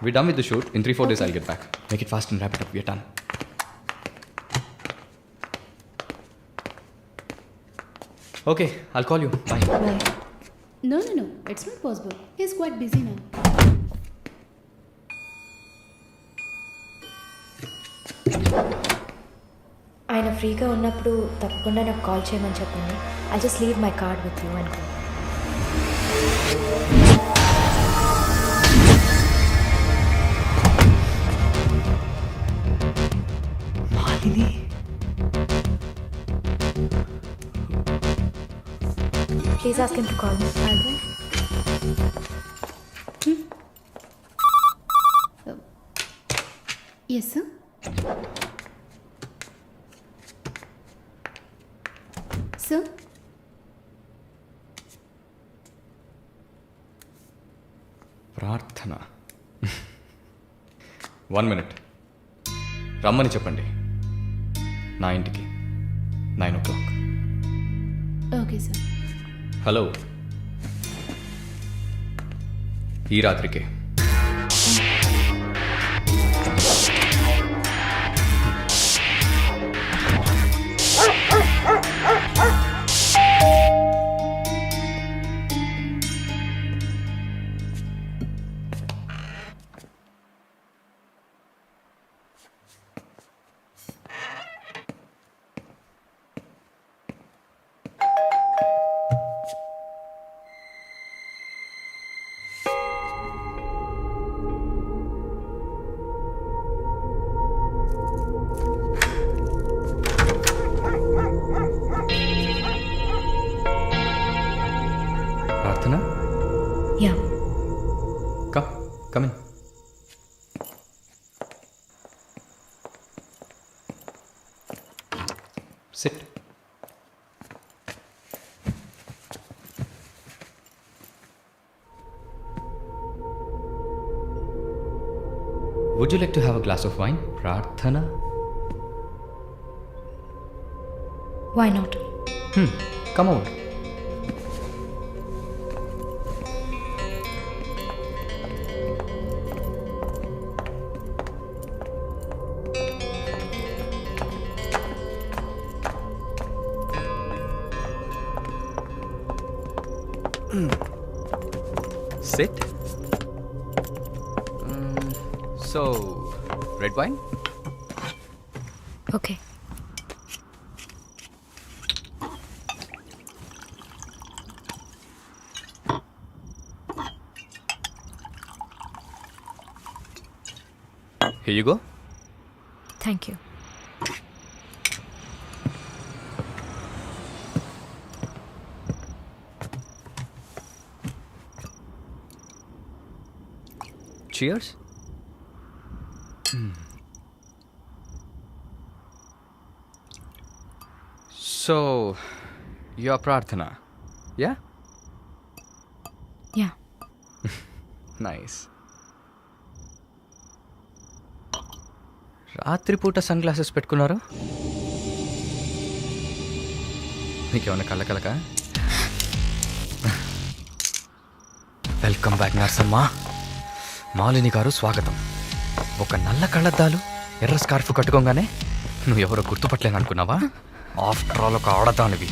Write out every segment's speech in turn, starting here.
We're done with the shoot. In 3-4 days, I'll get back. Make it fast and wrap it up. We're done. Okay, I'll call you. Bye. Bye. No. It's not possible. He's quite busy now. ఆయన ఫ్రీగా ఉన్నప్పుడు తప్పకుండా నాకు call చేయమని చెప్పండి. I just leave my card with you అనుకో. Malini please ask him to call me. Yes, sir. Sir? ప్రార్థన 1 minute. రమ్మని చెప్పండి నా ఇంటికి 9 o'clock. Okay, sir. హలో ఈ రాత్రికే ప్రార్థన yeah come in. Sit. Would you like to have a glass of wine, Prarthana? Why not? Come over. Sit. So, red wine? Okay. Here you go. Thank you. Cheers. So, you're Prarthana, yeah? Yeah. Nice. రాత్రిపూట sunglasses పెట్టుకున్నారు? మీకేమన్నా కళ్ళ welcome back Narsamma. Malini గారు స్వాగతం. ఒక నల్ల కళ్ళద్దాలు ఎర్ర స్కార్ఫ్ కట్టుకోగానే నువ్వు ఎవరో గుర్తుపట్టలేను అనుకున్నావా? ఆఫ్టర్ ఆల్ ఒక ఆడదానివి.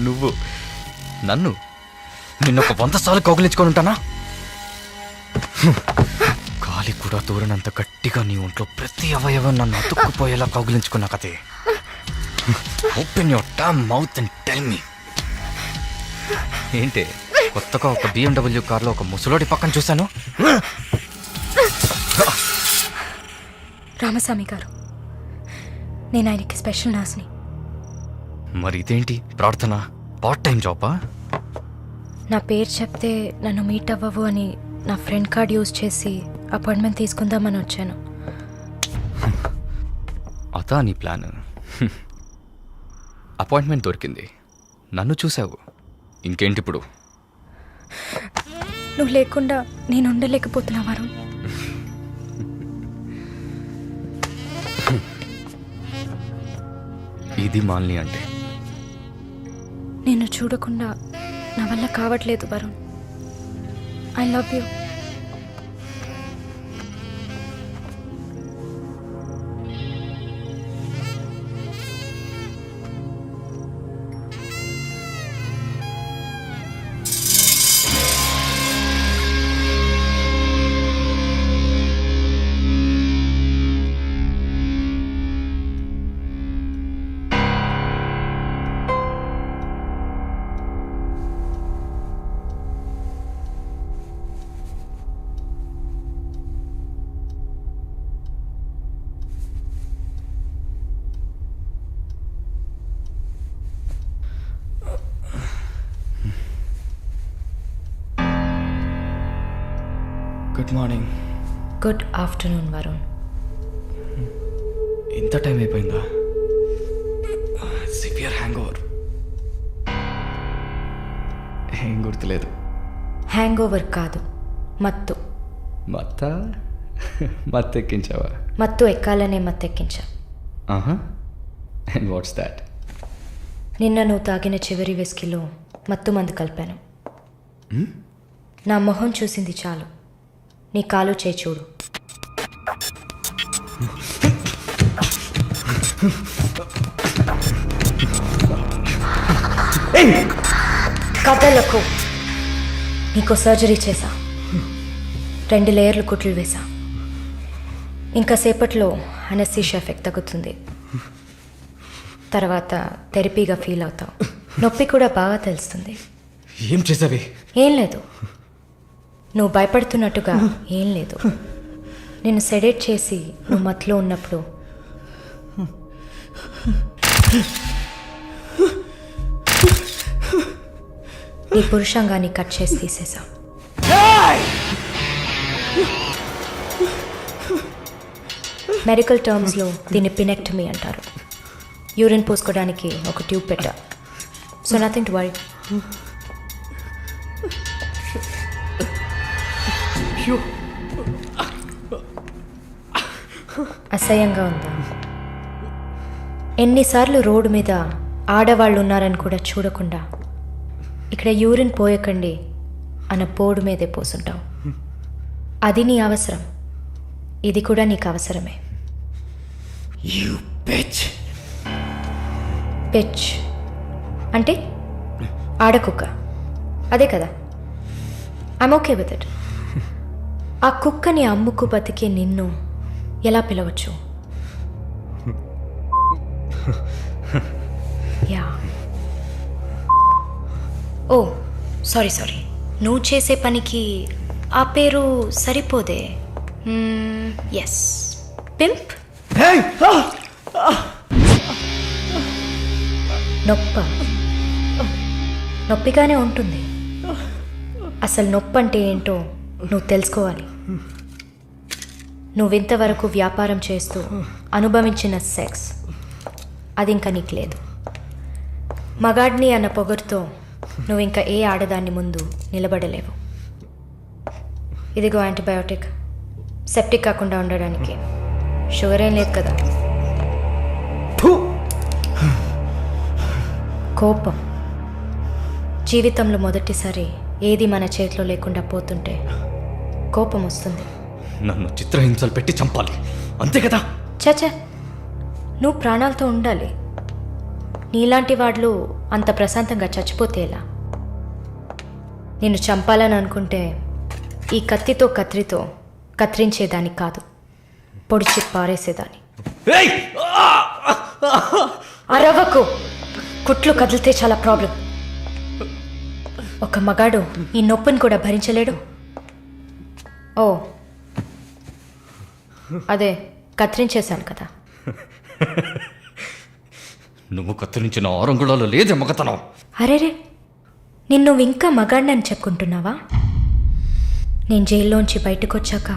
నువ్వు నన్ను నిన్నొక 100 సార్లు కౌగిలించుకొని ఉంటానా? గాలి కూడా దూరనంత గట్టిగా నీ ఒంట్లో ప్రతి అవయవం నన్ను అతుక్కుపోయేలా కౌగిలించుకున్నా కదే. Open your damn mouth and tell me. ఏంటి కొత్తగా ఒక BMW కార్లో ఒక ముసలోడి పక్కన చూశాను? రామస్వామి గారు, నేను ఆయనకి స్పెషల్ నర్స్ని. మరి ఇదేంటి ప్రార్థన? పార్ట్ టైం జాబా? నా పేరు చెప్తే నన్ను మీట్ అవ్వవు అని నా ఫ్రెండ్ కార్డ్ యూజ్ చేసి అపాయింట్మెంట్ తీసుకుందామని వచ్చాను. అదా నీ ప్లాన్? అపాయింట్మెంట్ దొరికింది, నన్ను చూసావు, ఇంకేంటి ఇప్పుడు? నువ్వు లేకుండా నేను ఉండలేకపోతున్నా వరుణ్. ఇది మాలిని అంటే. నిన్ను చూడకుండా నా వల్ల కావట్లేదు Varun. I love you. Good morning. Good afternoon Varun. ఇంత టైం అయిపోయిందా? Severe hangover. ఏం గుర్తులేదు. హ్యాంగ్ ఓవర్ కాదు, మత్తు. మత్తెక్కించావా? మత్తు ఎక్కాలనే మత్తెక్కించా. And what's that? నిన్న నువ్వు తాగిన చివరి విస్కీలో మత్తు మందు కలిపాను. నా మొహం చూసింది చాలు, నీ కాలు చేయి చూడు. కథలకు నీకు సర్జరీ చేశా, 2 లేయర్లు కుట్లు వేసా. ఇంకా సేపట్లో అనస్థీషియా ఎఫెక్ట్ తగ్గుతుంది. తర్వాత థెరపీగా ఫీల్ అవుతావు. నొప్పి కూడా బాగా తెలుస్తుంది. ఏం చేసావి? ఏం లేదు, నువ్వు భయపడుతున్నట్టుగా ఏం లేదు. నేను సెడేట్ చేసి నువ్వు మత్తులో ఉన్నప్పుడు నీ పురుషాంగాన్ని కట్ చేసి తీసేసా. మెడికల్ టర్మ్స్లో దీన్ని పినెక్టమీ అంటారు. యూరిన్ పోసుకోవడానికి ఒక ట్యూబ్ పెట్టా. So nothing to worry. అసహ్యంగా ఉందా? ఎన్నిసార్లు రోడ్డు మీద ఆడవాళ్ళు ఉన్నారని కూడా చూడకుండా ఇక్కడ యూరిన్ పోయకండి అన్న బోర్డు మీదే పోసుంటావు. అది నీ అవసరం, ఇది కూడా నీకు అవసరమే. పిచ్ అంటే ఆడకుక్క, అదే కదా? I'm okay with it. ఆ కుక్కని అమ్ముకు బతికే నిన్ను ఎలా పిలవచ్చు? యా. ఓ సారీ, నువ్వు చేసే పనికి ఆ పేరు సరిపోదే. Yes, pimp. నొప్పిగానే ఉంటుంది. అసలు నొప్పి అంటే ఏంటో నువ్వు తెలుసుకోవాలి. నువ్వింతవరకు వ్యాపారం చేస్తూ అనుభవించిన సెక్స్ అది ఇంకా నీకు లేదు. మగాడ్ని అన్న పొగరుతో నువ్వు ఇంకా ఏ ఆడదాన్ని ముందు నిలబడలేవు. ఇదిగో యాంటీబయోటిక్, సెప్టిక్ కాకుండా ఉండడానికి. షుగర్ ఏం లేదు కదా? కోపం జీవితంలో మొదటిసారి ఏది మన చేతిలో లేకుండా పోతుంటే కోపం వస్తుంది. నన్ను చిత్రహింసలు పెట్టి చంపాలి, అంతే కదా? చచ, నువ్వు ప్రాణాలతో ఉండాలి. నీలాంటి వాళ్ళు అంత ప్రశాంతంగా చచ్చిపోతే ఎలా? నిన్ను చంపాలని అనుకుంటే ఈ కత్తితో కత్తిరించేదాన్ని కాదు, పొడిచి పారేసేదాన్ని. అరవకు, కుట్లు కదిలితే చాలా ప్రాబ్లం. ఒక మగాడు ఈ నొప్పిని కూడా భరించలేడు. ఓ అదే కత్తిరించేశాను కదా. నువ్వు కత్తిరించిన ఆరంగుళాలు లేదే మగతనం. అరేరే, నిన్ను ఇంకా మగాడినని చెప్పుకుంటున్నావా? నేను జైల్లోంచి బయటకు వచ్చాక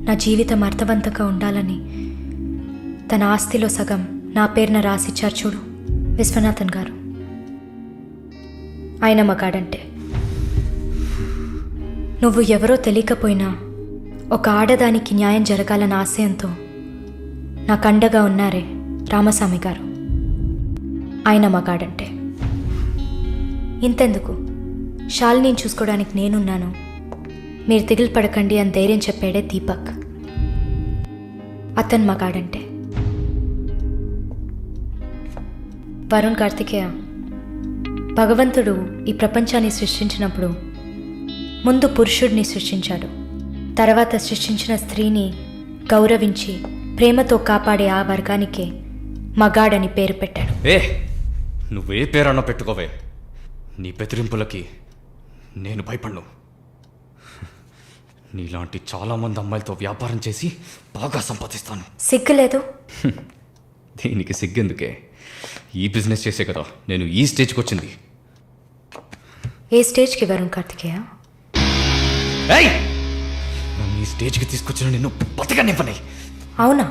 నా జీవితం అర్థవంతంగా ఉండాలని తన ఆస్తిలో సగం నా పేరున రాసిచ్చారు చూడు విశ్వనాథన్ గారు. ఆయన మగాడంటే. నువ్వు ఎవరో తెలియకపోయినా ఒక ఆడదానికి న్యాయం జరగాలన్న ఆశయంతో నాకు అండగా ఉన్నారే రామస్వామి గారు, ఆయన మగాడంటే. ఇంతెందుకు, శాలిని చూసుకోవడానికి నేనున్నాను, మీరు దిగులు పడకండి అని ధైర్యం చెప్పాడే దీపక్, అతను మగాడంటే. వరుణ్ కార్తికేయ, భగవంతుడు ఈ ప్రపంచాన్ని సృష్టించినప్పుడు ముందు పురుషుడిని సృష్టించాడు. తర్వాత సృష్టించిన స్త్రీని గౌరవించి ప్రేమతో కాపాడే ఆ వర్గానికే మగాడని పేరు పెట్టాడు. నువ్వే పేరన్నా పెట్టుకోవే, నీ బెదిరింపులకి నేను భయపడను. నీలాంటి చాలామంది అమ్మాయిలతో వ్యాపారం చేసి బాగా సంపాదిస్తాను. సిగ్గులేదు? దీనికి సిగ్గెందుకే? ఈ బిజినెస్ చేసే కదా నేను ఈ స్టేజ్కి వచ్చింది. ఏ స్టేజ్కి వరుణ్ కార్తికేయ? ఈ స్టేజ్కి తీసుకొచ్చిన నిన్ను బతకనివ్వని. అవునా?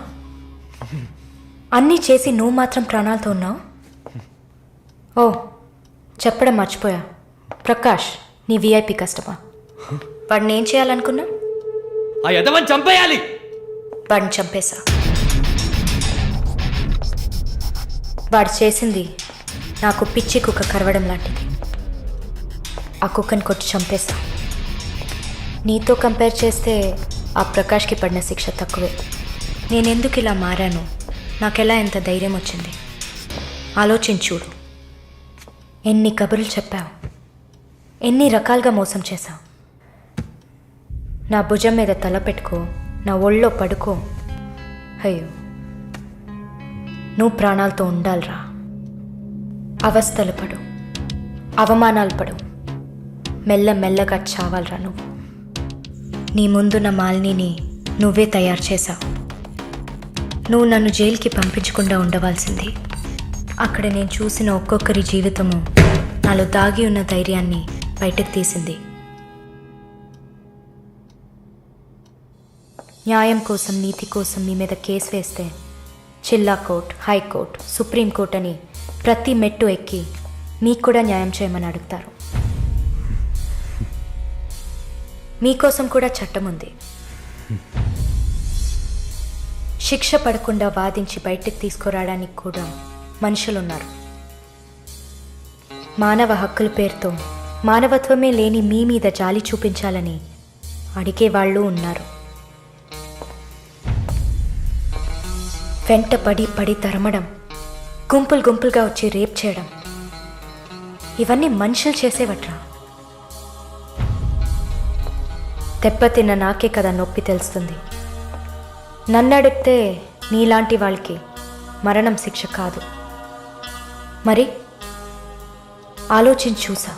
అన్నీ చేసి నువ్వు మాత్రం ప్రాణాలతో ఉన్నావు? ఓ, చెప్పడం మర్చిపోయా. ప్రకాష్ నీ విఐపి కస్టమర్. వాడిని ఏం చేయాలనుకున్నా? ఆ యదవని చంపేయాలి. వాడిని చంపేశా. వాడు చేసింది నాకు పిచ్చి కుక్క కరవడం లాంటిది. ఆ కుక్కని కొట్టి చంపేశా. నీతో కంపేర్ చేస్తే ఆ ప్రకాష్కి పడిన శిక్ష తక్కువే. నేనెందుకు ఇలా మారాను, నాకెలా ఎంత ధైర్యం వచ్చింది ఆలోచించూడు. ఎన్ని కబుర్లు చెప్పావు, ఎన్ని రకాలుగా మోసం చేశావు. నా భుజం మీద తల పెట్టుకో, నా ఒళ్ళో పడుకో. అయ్యో, నువ్వు ప్రాణాలతో ఉండాలిరా. అవస్థలు పడు, అవమానాలు పడు, మెల్లమెల్లగా చావాలరా నువ్వు. నీ ముందున్న మాలిని నువ్వే తయారు చేశావు. నువ్వు నన్ను జైలుకి పంపించకుండా ఉండవలసింది. అక్కడ నేను చూసిన ఒక్కొక్కరి జీవితము నాలో దాగి ఉన్న ధైర్యాన్ని బయటకు తీసింది. న్యాయం కోసం, నీతి కోసం మీ మీద కేసు వేస్తే జిల్లా కోర్ట్, హైకోర్టు, సుప్రీంకోర్టు అని ప్రతి మెట్టు ఎక్కి మీకు కూడా న్యాయం చేయమని అడుగుతారు. మీకోసం కూడా చట్టం ఉంది. శిక్ష పడకుండా వాదించి బయటకు తీసుకురావడానికి కూడా మనుషులున్నారు. మానవ హక్కుల పేరుతో మానవత్వమే లేని మీ మీద జాలి చూపించాలని అడిగేవాళ్ళు ఉన్నారు. వెంట పడి పడి తరమడం, గుంపులు గుంపులుగా వచ్చి రేప్ చేయడం, ఇవన్నీ మనుషులు చేసేవట్రా. దెబ్బతిన్న నాకే కదా నొప్పి తెలుస్తుంది. నన్ను అడిగితే నీలాంటి వాళ్ళకి మరణం శిక్ష కాదు. మరి ఆలోచించి చూసా.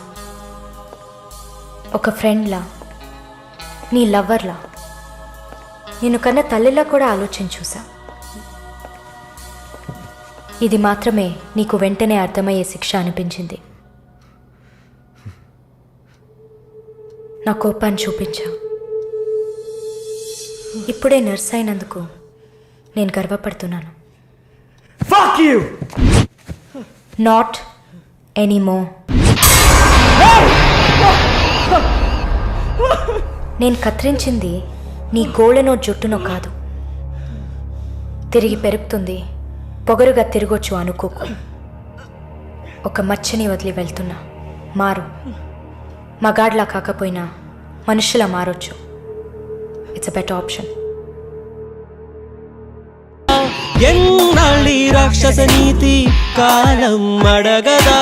ఒక ఫ్రెండ్లా, నీ లవర్లా, నేను కన్నా తల్లిలా కూడా ఆలోచించి చూసా. ఇది మాత్రమే నీకు వెంటనే అర్థమయ్యే శిక్ష అనిపించింది. నా కోపాన్ని చూపించా. ఇప్పుడే నర్స్ అయినందుకు నేను గర్వపడుతున్నాను. Fuck you! నాట్ ఎనీమో. నేను కత్తిరించింది నీ గోళ్ళనో జుట్టునో కాదు. తిరిగి పెరుగుతుంది, పొగరుగా తిరగొచ్చు అనుకోకు. ఒక మచ్చని వదిలి వెళ్తున్నా. మారు. మగాడ్లా కాకపోయినా మనుషులా మారొచ్చు. It's a better option. ఎన్నాళ్ళీ రాక్షస నీతి కాలం అడగదా,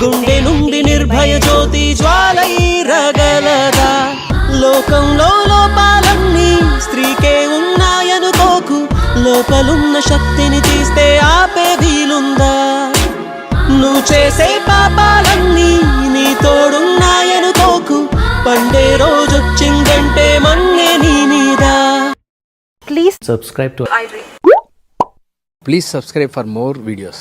గుండె నుండి నిర్భయ జ్యోతి జ్వాలై రగలదా. లోకంలో లోపాలన్నీ స్త్రీకే ఉన్నాయనుకోకు, లోపలున్న శక్తిని తీస్తే ఆపే వీలుందా. నువ్వు చేసే పాపాలన్నీ నీ తోడున్నాయనుకోకు, పండే రోజొచ్చిందంటే మన్నే నీ మీద. Please subscribe for more videos.